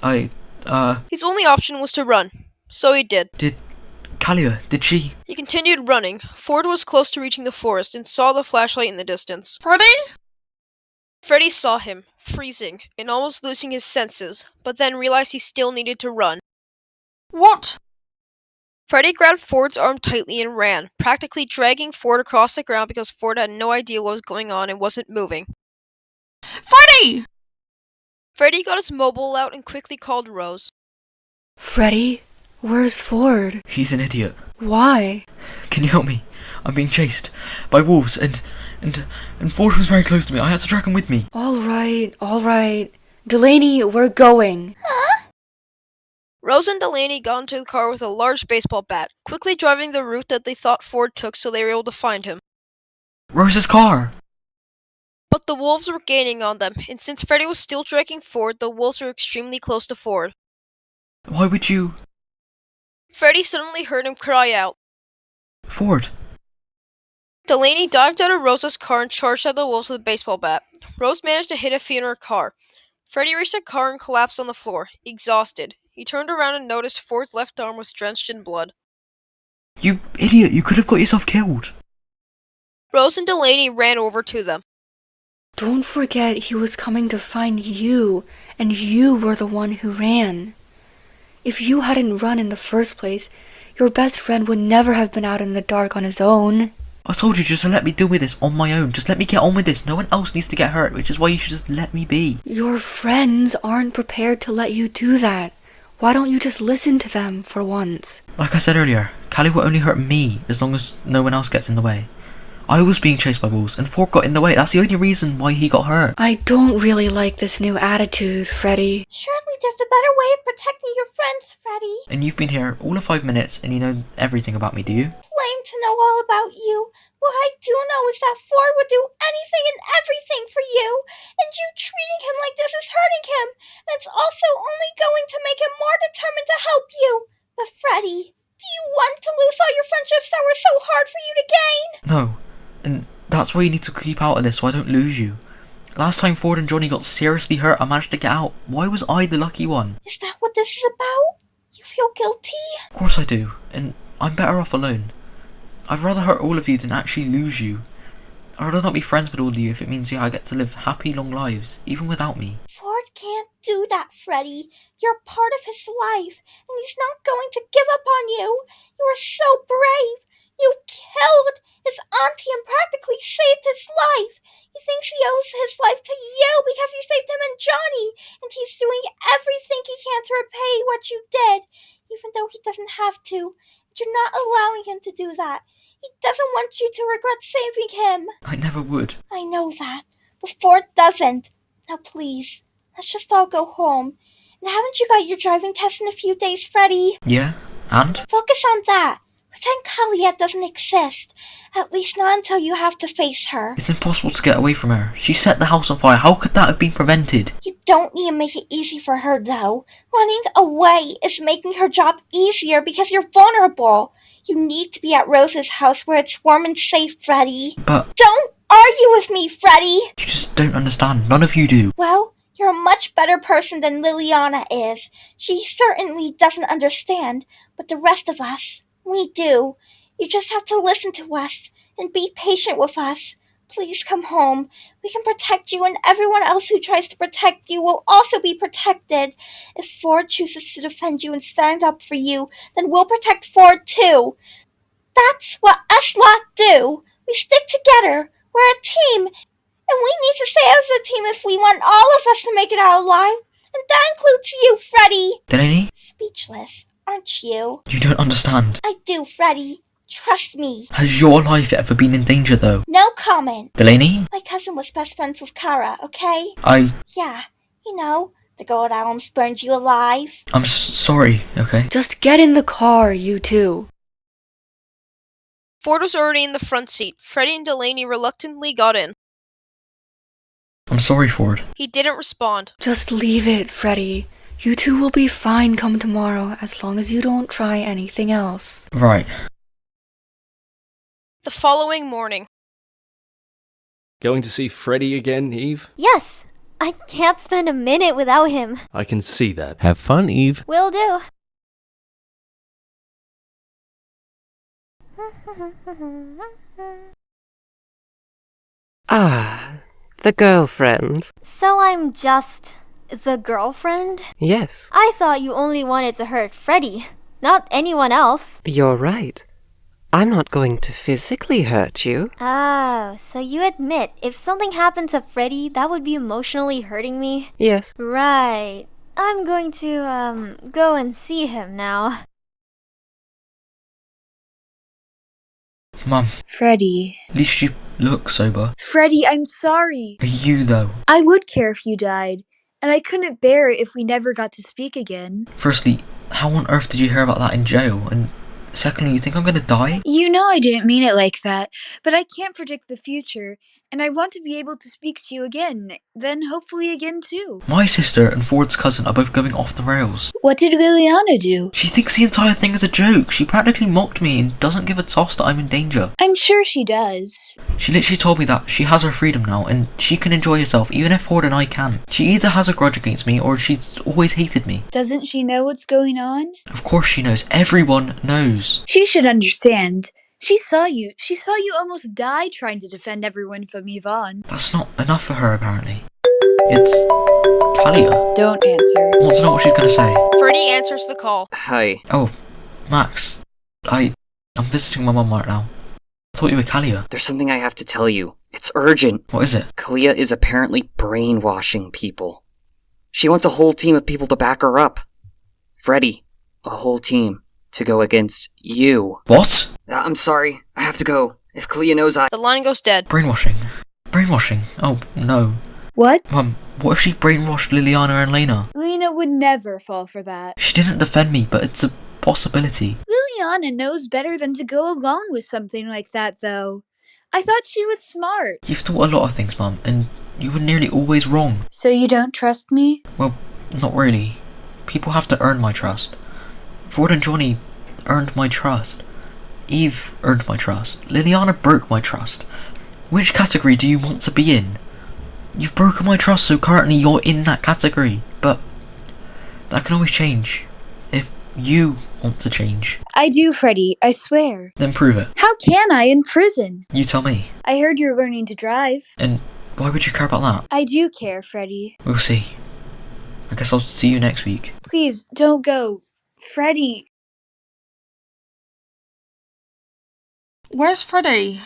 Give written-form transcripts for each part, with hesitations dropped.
I, His only option was to run, so he did. Kalia, did she? He continued running. Ford was close to reaching the forest and saw the flashlight in the distance. Freddie? Freddie saw him, freezing and almost losing his senses, but then realized he still needed to run. What? Freddie grabbed Ford's arm tightly and ran, practically dragging Ford across the ground because Ford had no idea what was going on and wasn't moving. Freddie! Freddie got his mobile out and quickly called Rose. Freddie? Where's Ford? He's an idiot. Why? Can you help me? I'm being chased by wolves and Ford was very close to me. I had to drag him with me. All right. Delaney, we're going. Rose and Delaney got into the car with a large baseball bat, quickly driving the route that they thought Ford took so they were able to find him. Rose's car! But the wolves were gaining on them, and since Freddie was still dragging Ford, the wolves were extremely close to Ford. Why would you... Freddie suddenly heard him cry out. Ford! Delaney dived out of Rose's car and charged at the wolves with a baseball bat. Rose managed to hit a few in her car. Freddie reached the car and collapsed on the floor, exhausted. He turned around and noticed Ford's left arm was drenched in blood. You idiot, you could have got yourself killed. Rose and Delaney ran over to them. Don't forget he was coming to find you, and you were the one who ran. If you hadn't run in the first place, your best friend would never have been out in the dark on his own. I told you just to let me deal with this on my own. Just let me get on with this. No one else needs to get hurt, which is why you should just let me be. Your friends aren't prepared to let you do that. Why don't you just listen to them for once? Like I said earlier, Callie will only hurt me as long as no one else gets in the way. I was being chased by wolves and Ford got in the way. That's the only reason why he got hurt. I don't really like this new attitude, Freddie. Surely there's a better way of protecting your friends, Freddie. And you've been here all of 5 minutes and you know everything about me, do you? Claim to know all about you. What I do know is that Ford would do anything and everything for you, and you treating him like this is hurting him, and it's also only going to make him more determined to help you. But Freddie, do you want to lose all your friendships that were so hard for you to gain? No. And that's why you need to keep out of this so I don't lose you. Last time Ford and Johnny got seriously hurt, I managed to get out. Why was I the lucky one? Is that what this is about? You feel guilty? Of course I do, and I'm better off alone. I'd rather hurt all of you than actually lose you. I'd rather not be friends with all of you if it means I get to live happy long lives, even without me. Ford can't do that, Freddie. You're part of his life, and he's not going to give up on you. You are so brave. You killed his auntie and practically saved his life. He thinks he owes his life to you because you saved him and Johnny, and he's doing everything he can to repay what you did, even though he doesn't have to. You're not allowing him to do that. He doesn't want you to regret saving him. I never would. I know that, but Ford doesn't. Now please, let's just all go home. And haven't you got your driving test in a few days, Freddie? Yeah? And? Focus on that. Pretend Kalia doesn't exist. At least not until you have to face her. It's impossible to get away from her. She set the house on fire. How could that have been prevented? You don't need to make it easy for her, though. Running away is making her job easier because you're vulnerable. You need to be at Rose's house where it's warm and safe, Freddie. But... Don't argue with me, Freddie! You just don't understand. None of you do. Well, you're a much better person than Lilliana is. She certainly doesn't understand, but the rest of us... we do. You just have to listen to us and be patient with us. Please come home. We can protect you, and everyone else who tries to protect you will also be protected. If Ford chooses to defend you and stand up for you, then we'll protect Ford too. That's what us lot do. We stick together. We're a team, and we need to stay as a team if we want all of us to make it out alive. And that includes you, Freddie. Delaney? Speechless. Aren't you? You don't understand. I do, Freddie. Trust me. Has your life ever been in danger, though? No comment. Delaney? My cousin was best friends with Kara, okay? Yeah, you know, the girl that almost burned you alive. I'm sorry, okay? Just get in the car, you two. Ford was already in the front seat. Freddie and Delaney reluctantly got in. I'm sorry, Ford. He didn't respond. Just leave it, Freddie. You two will be fine come tomorrow, as long as you don't try anything else. Right. The following morning. Going to see Freddie again, Eve? Yes, I can't spend a minute without him. I can see that. Have fun, Eve. Will do. Ah, the girlfriend. So I'm just the girlfriend? Yes, I thought you only wanted to hurt Freddie, not anyone else. you're right. I'm not going to physically hurt you. Oh, so you admit if something happened to Freddie, that would be emotionally hurting me? Yes. Right. I'm going to, go and see him now. Mum, Freddie. at least you look sober. Freddie, I'm sorry. Are you, though? I would care if you died, and I couldn't bear it if we never got to speak again. Firstly, how on earth did you hear about that in jail? And secondly, you think I'm gonna die? You know I didn't mean it like that, but I can't predict the future, and I want to be able to speak to you again, then hopefully again too. My sister and Ford's cousin are both going off the rails. What did Lilliana do? She thinks the entire thing is a joke. She practically mocked me and doesn't give a toss that I'm in danger. I'm sure she does. She literally told me that she has her freedom now and she can enjoy herself even if Ford and I can. She either has a grudge against me or she's always hated me. Doesn't she know what's going on? Of course she knows. Everyone knows. She should understand. She saw you. She saw you almost die trying to defend everyone from Yvonne. That's not enough for her apparently. It's Talia. Don't answer. I want to know what she's gonna say. Freddie answers the call. Hi. Oh, Max. I'm visiting my mum right now. I thought you were Kalia. There's something I have to tell you. It's urgent. What is it? Kalia is apparently brainwashing people. She wants a whole team of people to back her up. Freddie, a whole team to go against you. What? I'm sorry. I have to go. If Kalia knows The line goes dead. Brainwashing. Brainwashing? Oh, no. What? Mum, what if she brainwashed Lilliana and Lena? Lena would never fall for that. She didn't defend me, but it's a possibility. Lilliana knows better than to go along with something like that, though. I thought she was smart. You've thought a lot of things, Mum, and you were nearly always wrong. So you don't trust me? Well, not really. People have to earn my trust. Ford and Johnny earned my trust. Eve earned my trust. Lilliana broke my trust. Which category do you want to be in? You've broken my trust, so currently you're in that category. But that can always change. If you want to change. I do, Freddie, I swear. Then prove it. How can I in prison? You tell me. I heard you're learning to drive. And why would you care about that? I do care, Freddie. We'll see. I guess I'll see you next week. Please, don't go. Freddie. Where's Freddie?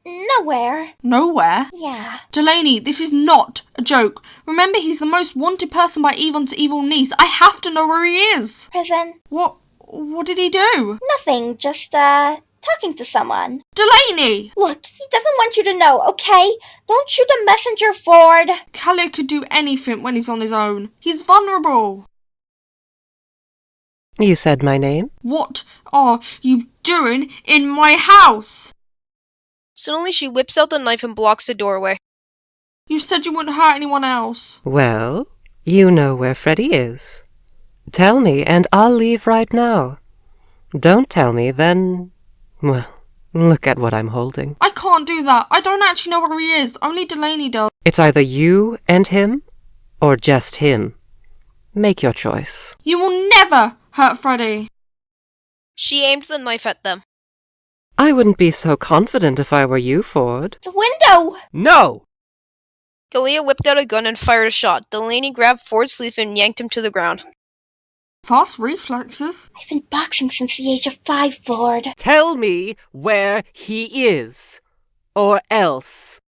Nowhere. Nowhere. Yeah. Delaney, this is not a joke. Remember, he's the most wanted person by Yvonne's evil niece. I have to know where he is. Prison. What did he do? Nothing, just, talking to someone. Delaney! Look, he doesn't want you to know, okay? Don't shoot the messenger, Ford. Callie could do anything when he's on his own. He's vulnerable. You said my name? What are you doing in my house? Suddenly she whips out the knife and blocks the doorway. You said you wouldn't hurt anyone else. Well, you know where Freddie is. Tell me, and I'll leave right now. Don't tell me, then... Well, look at what I'm holding. I can't do that. I don't actually know where he is. Only Delaney does. It's either you and him, or just him. Make your choice. You will never hurt Freddie. She aimed the knife at them. I wouldn't be so confident if I were you, Ford. The window! No! Kalia whipped out a gun and fired a shot. Delaney grabbed Ford's sleeve and yanked him to the ground. Fast reflexes. I've been boxing since the age of 5, Ford. Tell me where he is, or else.